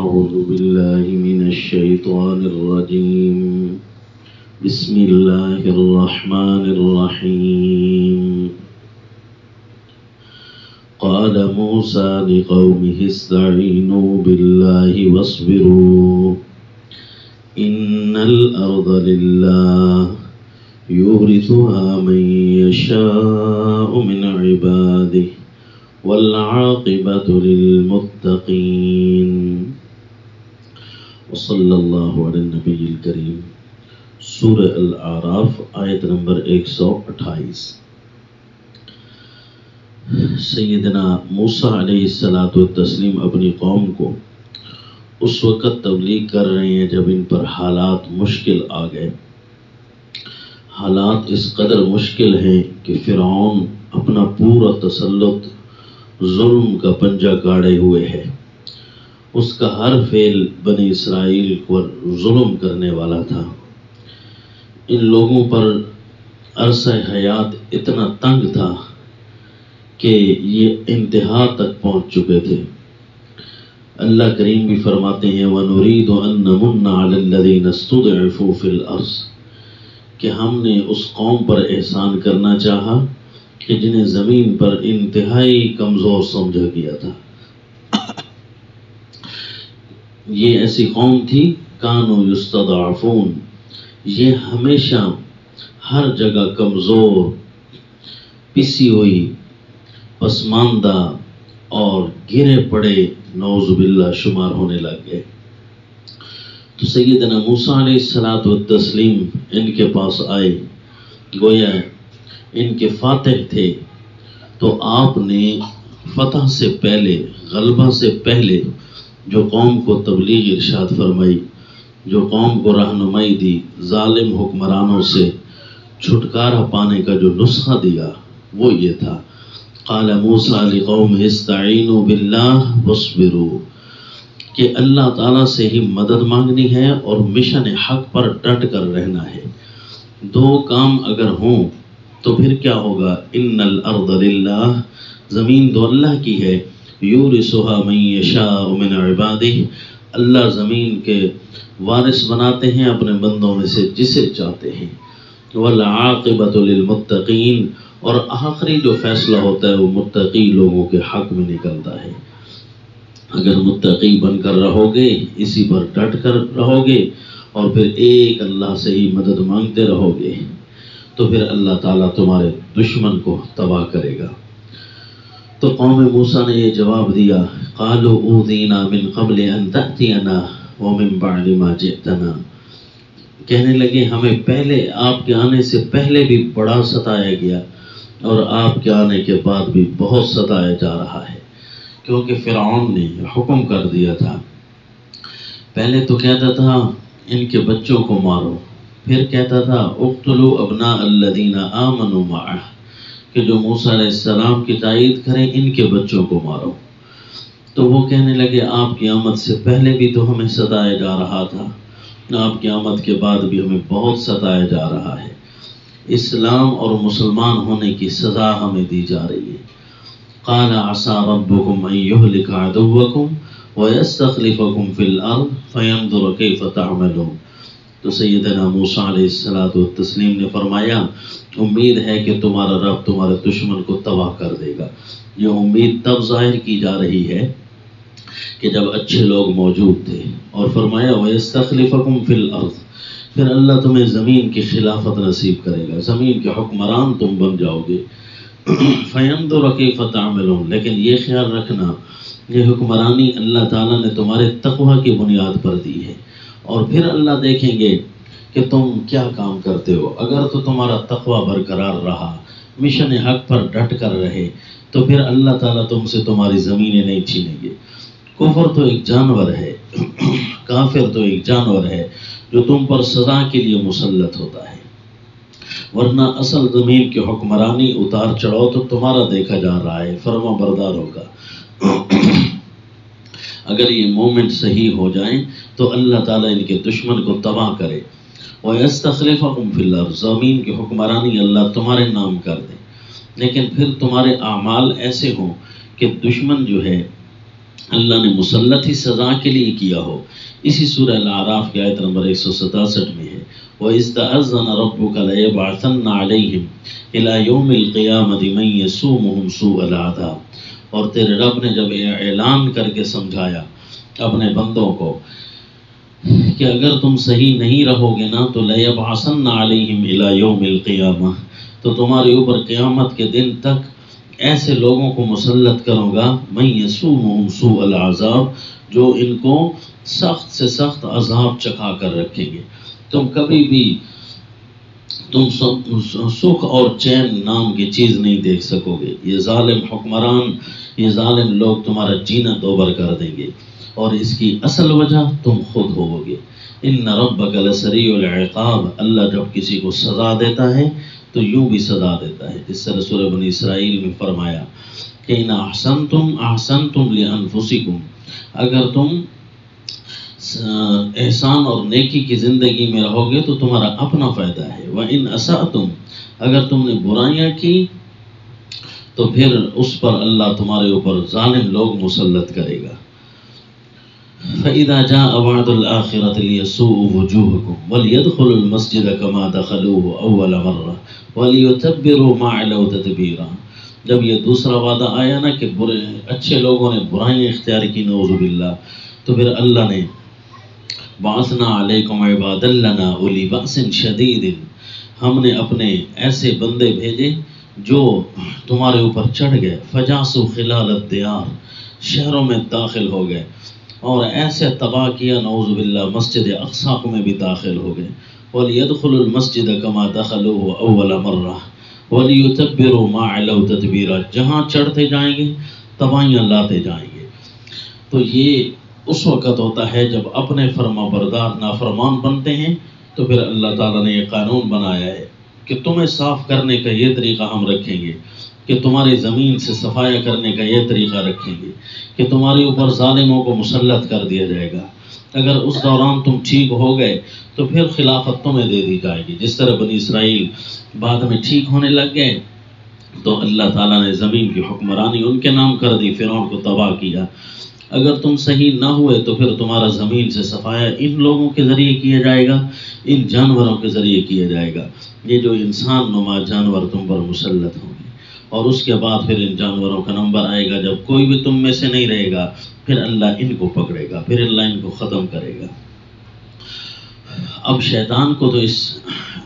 أعوذ بالله من الشيطان الرجيم بسم الله الرحمن الرحيم قال موسى لقومه استعينوا بالله واصبروا إن الأرض لله يورثها من يشاء من عباده والعاقبة للمتقين وصلی اللہ علی النبی الکریم۔ سورہ الاعراف آیت نمبر 128۔ سیدنا موسیٰ علیہ السلام اپنی قوم کو اس وقت تبلیغ کر رہے ہیں جب ان پر حالات مشکل آ گئے۔ حالات اس قدر مشکل ہیں کہ فرعون اپنا پورا تسلط ظلم کا پنجہ گاڑے ہوئے ہے۔ اس کا ہر فعل بنی اسرائیل پر ظلم کرنے والا تھا۔ ان لوگوں پر عرصہ حیات اتنا تنگ تھا کہ یہ انتہا تک پہنچ چکے تھے۔ اللہ کریم بھی فرماتے ہیں وَنُرِيدُ أَن نَّمُنَّ عَلَى الَّذِينَ اسْتُضْعِفُوا فِي الْأَرْضِ، کہ ہم نے اس قوم پر احسان کرنا چاہا کہ جنہیں زمین پر انتہائی کمزور سمجھا گیا تھا۔ یہ ایسی قوم تھی کانوا یستضعفون، یہ ہمیشہ ہر جگہ کمزور، پسی ہوئی، پسماندہ اور گرے پڑے نعوذ باللہ شمار ہونے لگ گئے۔ تو سیدنا موسیٰ علیہ السلام ان کے پاس آئے، گویا ان کے فاتح تھے، تو آپ نے فتح سے پہلے، غلبہ سے پہلے جو قوم کو تبلیغ ارشاد فرمائی، جو قوم کو رہنمائی دی، ظالم حکمرانوں سے چھٹکارا پانے کا جو نسخہ دیا وہ یہ تھا قال موسیٰ لقومہ استعینوا باللہ واصبروا، کہ اللہ تعالیٰ سے ہی مدد مانگنی ہے اور مشن حق پر ڈٹ کر رہنا ہے۔ دو کام اگر ہوں تو پھر کیا ہوگا؟ ان الارض للہ، زمین تو اللہ کی ہے، یورثها من یشاء من عبادہ، اللہ زمین کے وارث بناتے ہیں اپنے بندوں میں سے جسے چاہتے ہیں۔ والعاقبۃ للمتقین، اور آخری جو فیصلہ ہوتا ہے وہ متقی لوگوں کے حق میں نکلتا ہے۔ اگر متقی بن کر رہو گے، اسی پر ڈٹ کر رہو گے اور پھر ایک اللہ سے ہی مدد مانگتے رہو گے تو پھر اللہ تعالیٰ تمہارے دشمن کو تباہ کرے گا۔ تو قوم موسیٰ نے یہ جواب دیا قالوا اوذینا من قبل ان تأتینا ومن بعد ما جئتنا، کہنے لگے ہمیں پہلے آپ کے آنے سے پہلے بھی بڑا ستایا گیا اور آپ کے آنے کے بعد بھی بہت ستایا جا رہا ہے، کیونکہ فرعون نے حکم کر دیا تھا۔ پہلے تو کہتا تھا ان کے بچوں کو مارو، پھر کہتا تھا اقتلوا ابناء الذین آمنوا معہ، کہ جو موسیٰ علیہ السلام کی تائید کریں ان کے بچوں کو مارو۔ تو وہ کہنے لگے آپ کی آمد سے پہلے بھی تو ہمیں ستایا جا رہا تھا، آپ کی آمد کے بعد بھی ہمیں بہت ستایا جا رہا ہے، اسلام اور مسلمان ہونے کی سزا ہمیں دی جا رہی ہے۔ قال عسى ربكم ان يهلك عدوكم ويستخلفكم في الارض فينظر كيف تعملون، تو سیدنا موسیٰ علیہ السلام نے فرمایا امید ہے کہ تمہارا رب تمہارے دشمن کو تباہ کر دے گا۔ یہ امید تب ظاہر کی جا رہی ہے کہ جب اچھے لوگ موجود تھے، اور فرمایا وَيَسْتَخْلِفَكُمْ فِي الْأَرْضِ، پھر اللہ تمہیں زمین کی خلافت نصیب کرے گا، زمین کے حکمران تم بن جاؤ گے۔ فَيَنْظُرَ كَيْفَ تَعْمَلُونَ، لیکن یہ خیال رکھنا یہ حکمرانی اللہ تعالیٰ نے تمہارے تقوی کی بنیاد پر دی ہے، اور پھر اللہ دیکھیں گے کہ تم کیا کام کرتے ہو۔ اگر تو تمہارا تقوی برقرار رہا، مشن حق پر ڈٹ کر رہے، تو پھر اللہ تعالیٰ تم سے تمہاری زمینیں نہیں چھینیں گے۔ کفر تو ایک جانور ہے، کافر تو ایک جانور ہے جو تم پر سزا کے لیے مسلط ہوتا ہے، ورنہ اصل زمین کی حکمرانی اتار چڑھاؤ تو تمہارا دیکھا جا رہا ہے، فرما بردار ہوگا۔ اگر یہ مومنٹ صحیح ہو جائیں تو اللہ تعالیٰ ان کے دشمن کو تباہ کرے۔ وَيَسْتَخْلِفَكُمْ فِي الْأَرْضِ، زمین کی حکمرانی اللہ تمہارے نام کر دے، لیکن پھر تمہارے اعمال ایسے ہوں کہ دشمن جو ہے اللہ نے مسلط ہی سزا کے لیے کیا ہو۔ اسی سورہ الاعراف کی آیت نمبر 167 میں ہے، وَإِذْ تَأَذَّنَ رَبُّكَ لَيَبْعَثَنَّ عَلَيْهِمْ إِلَى يَوْمِ الْقِيَامَةِ مَن يَسُومُهُمْ سُوءَ الْعَذَابِ۔ اور تیرے رب نے جب اعلان کر کے سمجھایا اپنے بندوں کو کہ اگر تم صحیح نہیں رہو گے نا تو لَيَبْعَثَنَّ عَلَيْهِمْ إِلَى يَوْمِ الْقِيَامَةِ، تو تمہارے اوپر قیامت کے دن تک ایسے لوگوں کو مسلط کروں گا، مَن يَسُومُهُمْ سُوءَ الْعَذَابِ، جو ان کو سخت سے سخت عذاب چکھا کر رکھیں گے۔ تم کبھی بھی تم سکھ اور چین نام کی چیز نہیں دیکھ سکو گے۔ یہ ظالم حکمران، یہ ظالم لوگ تمہارا جینا دوبر کر دیں گے، اور اس کی اصل وجہ تم خود ہوگے۔ ان ربک لسریع العقاب، اللہ جب کسی کو سزا دیتا ہے تو یوں بھی سزا دیتا ہے، جس طرح سورہ بنی اسرائیل میں فرمایا کہ ان احسنتم احسنتم لانفسکم، اگر تم احسان اور نیکی کی زندگی میں رہو گے تو تمہارا اپنا فائدہ ہے، وَإِنْ أَسَأْتُمْ، اگر تم نے برائیاں کی تو پھر اس پر اللہ تمہارے اوپر ظالم لوگ مسلط کرے گا۔ فَإِذَا جَاءَ وَعْدُ الْآخِرَةِ لِيَسُوءُوا وُجُوهَكُمْ وَلْيَدْخُلُوا الْمَسْجِدَ كَمَا دَخَلُوهُ أَوَّلَ مَرَّةٍ وَلِيُتَبِّرُوا مَا عَلَوْا تَتْبِيرًا، جب یہ دوسرا وعدہ آیا نا کہ اچھے لوگوں نے برائیاں اختیار کی نعوذ باللہ، تو پھر اللہ نے بعثنا علیکم عبادا لنا اولی بأس شدید، ہم نے اپنے ایسے بندے بھیجے جو تمہارے اوپر چڑھ گئے، فجاسوا خلال الدیار، شہروں میں داخل ہو گئے اور ایسے تباہ کیا نعوذ باللہ، مسجد اقصی میں بھی داخل ہو گئے۔ وَلْيَدْخُلُوا الْمَسْجِدَ كَمَا دَخَلُوهُ أَوَّلَ مَرَّةٍ وَلِيُتَبِّرُوا مَا عَلَوْا تَتْبِيرًا، جہاں چڑھتے جائیں گے تباہیاں لاتے جائیں گے۔ تو یہ اس وقت ہوتا ہے جب اپنے فرما بردار نافرمان بنتے ہیں، تو پھر اللہ تعالیٰ نے یہ قانون بنایا ہے کہ تمہیں صاف کرنے کا یہ طریقہ ہم رکھیں گے، کہ تمہاری زمین سے صفایا کرنے کا یہ طریقہ رکھیں گے، کہ تمہارے اوپر ظالموں کو مسلط کر دیا جائے گا۔ اگر اس دوران تم ٹھیک ہو گئے تو پھر خلافت تمہیں دے دی جائے گی، جس طرح بنی اسرائیل بعد میں ٹھیک ہونے لگ گئے تو اللہ تعالیٰ نے زمین کی حکمرانی ان کے نام کر دی، فرعون کو تباہ کیا۔ اگر تم صحیح نہ ہوئے تو پھر تمہارا زمین سے صفایا ان لوگوں کے ذریعے کیا جائے گا، ان جانوروں کے ذریعے کیا جائے گا، یہ جو انسان نما جانور تم پر مسلط ہوں گے، اور اس کے بعد پھر ان جانوروں کا نمبر آئے گا، جب کوئی بھی تم میں سے نہیں رہے گا پھر اللہ ان کو پکڑے گا، پھر اللہ ان کو ختم کرے گا۔ اب شیطان کو تو اس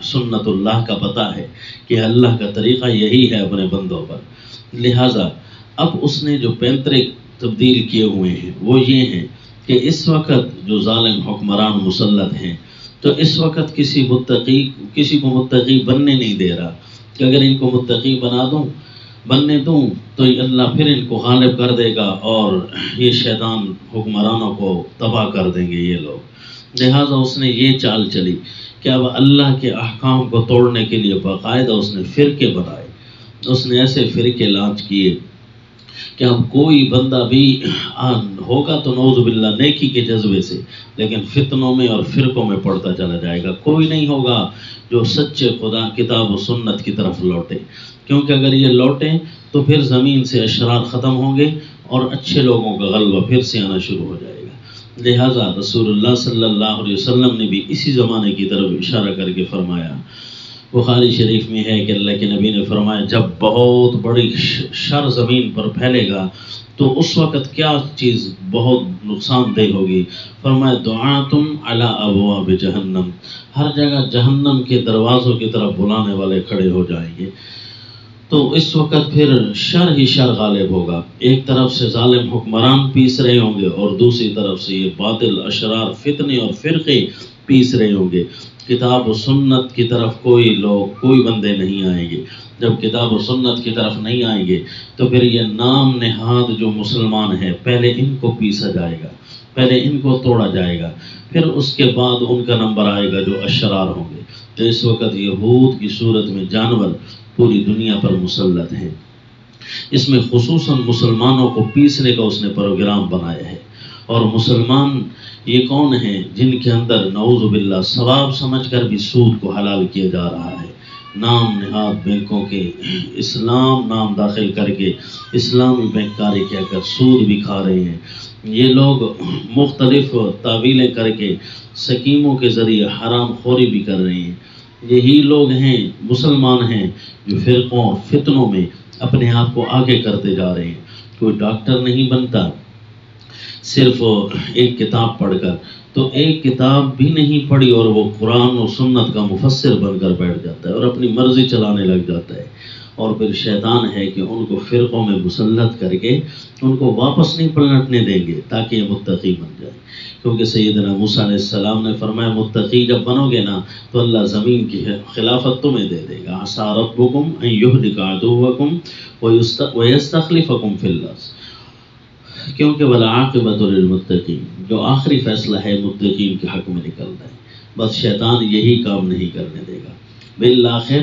سنت اللہ کا پتہ ہے کہ اللہ کا طریقہ یہی ہے اپنے بندوں پر، لہٰذا اب اس نے جو پینترک تبدیل کیے ہوئے ہیں وہ یہ ہیں کہ اس وقت جو ظالم حکمران مسلط ہیں تو اس وقت کسی کو متقی بننے نہیں دے رہا، کہ اگر ان کو متقی بننے دوں تو اللہ پھر ان کو غالب کر دے گا اور یہ شیطان حکمرانوں کو تباہ کر دیں گے یہ لوگ۔ لہٰذا اس نے یہ چال چلی کہ اب اللہ کے احکام کو توڑنے کے لیے باقاعدہ اس نے فرقے بنائے، اس نے ایسے فرقے لانچ کیے کہ اب کوئی بندہ بھی ہوگا تو نعوذ باللہ نیکی کے جذبے سے، لیکن فتنوں میں اور فرقوں میں پڑتا چلا جائے گا، کوئی نہیں ہوگا جو سچے خدا کتاب و سنت کی طرف لوٹے، کیونکہ اگر یہ لوٹیں تو پھر زمین سے اشرار ختم ہوں گے اور اچھے لوگوں کا غلبہ پھر سے آنا شروع ہو جائے گا۔ لہٰذا رسول اللہ صلی اللہ علیہ وسلم نے بھی اسی زمانے کی طرف اشارہ کر کے فرمایا، بخاری شریف میں ہے کہ اللہ کے نبی نے فرمایا جب بہت بڑی شر زمین پر پھیلے گا تو اس وقت کیا چیز بہت نقصان دہ ہوگی، فرمایا دعاتم علی ابواب جہنم، ہر جگہ جہنم کے دروازوں کی طرف بلانے والے کھڑے ہو جائیں گے۔ تو اس وقت پھر شر ہی شر غالب ہوگا، ایک طرف سے ظالم حکمران پیس رہے ہوں گے اور دوسری طرف سے یہ باطل اشرار فتنے اور فرقے پیس رہے ہوں گے، کتاب و سنت کی طرف کوئی بندے نہیں آئیں گے۔ جب کتاب و سنت کی طرف نہیں آئیں گے تو پھر یہ نام نہاد جو مسلمان ہیں پہلے ان کو پیسا جائے گا، پہلے ان کو توڑا جائے گا، پھر اس کے بعد ان کا نمبر آئے گا جو اشرار ہوں گے۔ تو اس وقت یہود کی صورت میں جانور پوری دنیا پر مسلط ہیں، اس میں خصوصاً مسلمانوں کو پیسنے کا اس نے پروگرام بنایا ہے۔ اور مسلمان یہ کون ہیں جن کے اندر نعوذ باللہ ثواب سمجھ کر بھی سود کو حلال کیا جا رہا ہے، نام نہاد بینکوں کے اسلام نام داخل کر کے اسلامی بینک کاری کیا کر سود بھی کھا رہے ہیں. یہ لوگ مختلف تعویلیں کر کے سکیموں کے ذریعے حرام خوری بھی کر رہے ہیں. یہی لوگ ہیں مسلمان ہیں جو فرقوں اور فتنوں میں اپنے آپ کو آگے کرتے جا رہے ہیں. کوئی ڈاکٹر نہیں بنتا صرف ایک کتاب پڑھ کر، تو ایک کتاب بھی نہیں پڑھی اور وہ قرآن و سنت کا مفسر بن کر بیٹھ جاتا ہے اور اپنی مرضی چلانے لگ جاتا ہے. اور پھر شیطان ہے کہ ان کو فرقوں میں مسلط کر کے ان کو واپس نہیں پلٹنے دیں گے تاکہ یہ متقی بن جائے. کیونکہ سیدنا موسیٰ علیہ السلام نے فرمایا متقی جب بنو گے نا تو اللہ زمین کی خلافت تمہیں دے دے گا. عسیٰ ربکم ان یہلک عدوکم ویستخلفکم فی الارض. کیونکہ والعاقبۃ للمتقین، جو آخری فیصلہ ہے متقین کے حق میں نکلتا ہے. بس شیطان یہی کام نہیں کرنے دے گا. بالآخر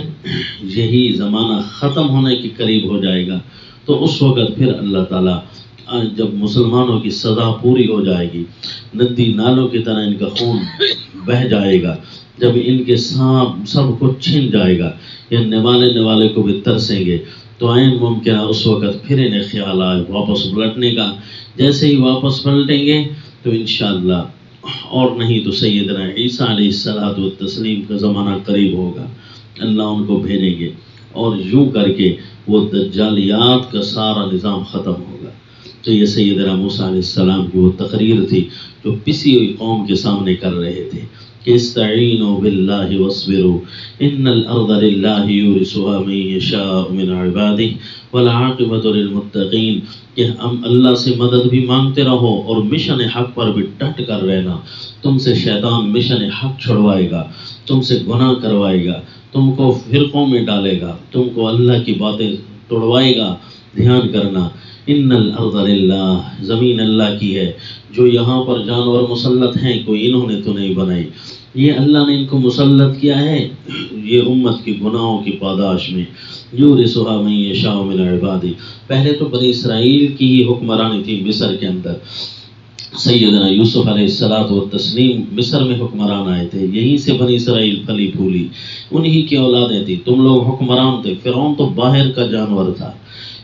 یہی زمانہ ختم ہونے کے قریب ہو جائے گا تو اس وقت پھر اللہ تعالیٰ جب مسلمانوں کی سزا پوری ہو جائے گی، ندی نالوں کی طرح ان کا خون بہہ جائے گا، جب ان کے سب کچھ چھن جائے گا، یہ نوالے کو بھی ترسیں گے، تو عین ممکن ہے اس وقت پھر انہیں خیال آئے واپس پلٹنے کا. جیسے ہی واپس پلٹیں گے تو انشاءاللہ، اور نہیں تو سیدنا عیسیٰ علیہ الصلوۃ والتسلیم کا زمانہ قریب ہوگا، اللہ ان کو بھیجیں گے اور یوں کر کے وہ دجالیات کا سارا نظام ختم ہوگا. تو یہ سیدنا موسیٰ علیہ السلام کی وہ تقریر تھی جو پسی ہوئی قوم کے سامنے کر رہے تھے کہ استعینوا باللہ واصبروا ان الارض للہ یورثها من یشاء من عبادہ والعاقبۃ للمتقین. کہ ہم اللہ سے مدد بھی مانگتے رہو اور مشن حق پر بھی ڈٹ کر رہنا. تم سے شیطان مشن حق چھڑوائے گا، تم سے گناہ کروائے گا، تم کو فرقوں میں ڈالے گا، تم کو اللہ کی باتیں توڑوائے گا. دھیان کرنا، ان الارض للہ، زمین اللہ کی ہے. جو یہاں پر جانور مسلط ہیں کوئی انہوں نے تو نہیں بنائی، یہ اللہ نے ان کو مسلط کیا ہے یہ امت کی گناہوں کی پاداش میں. یورثها من یشاء من عبادہ. پہلے تو بنی اسرائیل کی ہی حکمرانی تھی مصر کے اندر. سیدنا یوسف علیہ الصلوۃ والتسلیم مصر میں حکمران آئے تھے، یہیں سے بنی اسرائیل پھلی پھولی، انہی کی اولادیں تھیں. تم لوگ حکمران تھے. فرعون تو باہر کا جانور تھا،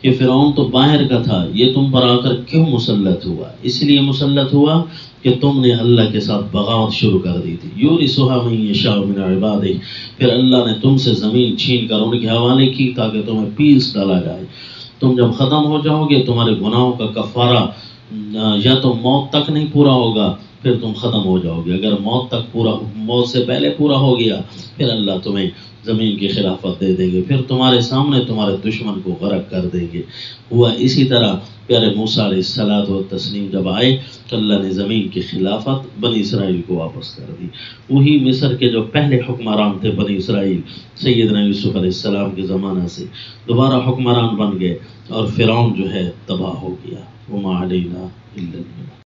یہ فرعون تو باہر کا تھا. یہ تم پر آ کر کیوں مسلط ہوا؟ اس لیے مسلط ہوا کہ تم نے اللہ کے ساتھ بغاوت شروع کر دی تھی. یورثها من یشاء من عبادہ. پھر اللہ نے تم سے زمین چھین کر ان کے حوالے کی تاکہ تمہیں پیس ڈالا جائے. تم جب ختم ہو جاؤ گے تمہارے گناہوں کا کفارہ یا تو موت تک نہیں پورا ہوگا پھر تم ختم ہو جاؤ گے. اگر موت سے پہلے پورا ہو گیا پھر اللہ تمہیں زمین کی خلافت دے دیں گے، پھر تمہارے سامنے تمہارے دشمن کو غرق کر دیں گے. ہوا اسی طرح. پیارے موسیٰ علیہ الصلوۃ والتسلیم جب آئے تو اللہ نے زمین کی خلافت بنی اسرائیل کو واپس کر دی. وہی مصر کے جو پہلے حکمران تھے بنی اسرائیل سیدنا یوسف علیہ السلام کے زمانہ سے دوبارہ حکمران بن گئے اور فرعون جو ہے تباہ ہو گیا. وما علینا الا البلاغ.